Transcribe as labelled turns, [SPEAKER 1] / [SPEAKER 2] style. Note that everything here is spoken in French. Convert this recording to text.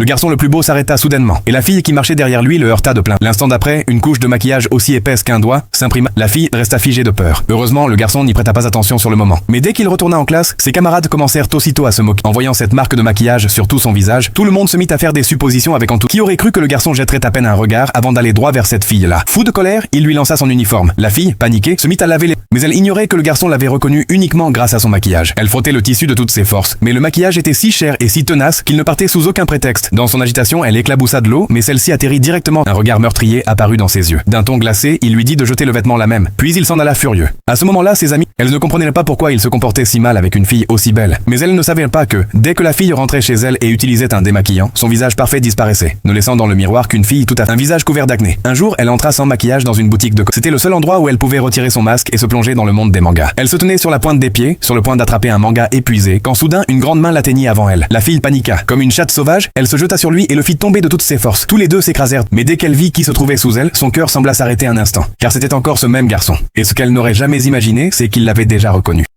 [SPEAKER 1] garçon le plus beau s'arrêta soudainement, et la fille qui marchait derrière lui le heurta de plein. L'instant d'après, une couche de maquillage aussi épaisse qu'un doigt s'imprima. La fille resta figée de peur. Heureusement, le garçon n'y prêta pas attention sur le moment. Mais dès qu'il retourna en classe, ses camarades commencèrent aussitôt à se moquer. En voyant cette marque de maquillage sur tout son visage, tout le monde se mit à faire des suppositions avec enthousiasme. Qui aurait cru que le garçon jetterait à peine un regard avant d'aller droit vers cette fille-là? Fou de colère, il lui lança son uniforme. La fille, paniquée, se mit à laver les... Mais elle ignorait que le garçon l'avait reconnu uniquement grâce à son maquillage. Elle frottait le tissu de toutes ses forces. Mais le maquillage était si cher et si tenace qu'il ne partait sous aucun prétexte. Dans son agitation, elle éclaboussa de l'eau, mais celle-ci atterrit directement. Un regard meurtrier apparut dans ses yeux. D'un ton glacé, il lui dit de jeter le vêtement là même. Puis il s'en alla furieux. À ce moment-là, ses amis, elles ne comprenaient pas pourquoi il se comportait si mal avec une fille aussi belle. Mais elles ne savaient pas que, dès que la fille rentrait chez elle et utilisait un démaquillant, son visage parfait disparaissait, ne laissant dans le miroir qu'une fille tout à fait un visage couvert d'acné. Un jour, elle entra sans maquillage dans une boutique de... C'était le seul endroit où elle pouvait retirer son masque et se plonger dans le monde des mangas. Elle se tenait sur la pointe des pieds, sur le point d'attraper un manga épuisé, quand soudain une grande main l'atteignit avant elle. La fille paniqua. Comme une chatte sauvage, elle se jeta sur lui et le fit tomber de toutes ses forces. Tous les deux s'écrasèrent, mais dès qu'elle vit qui se trouvait sous elle, son cœur sembla s'arrêter un instant, car c'était encore ce même garçon. Et ce qu'elle n'aurait jamais imaginé, c'est qu'il l'avait déjà reconnu.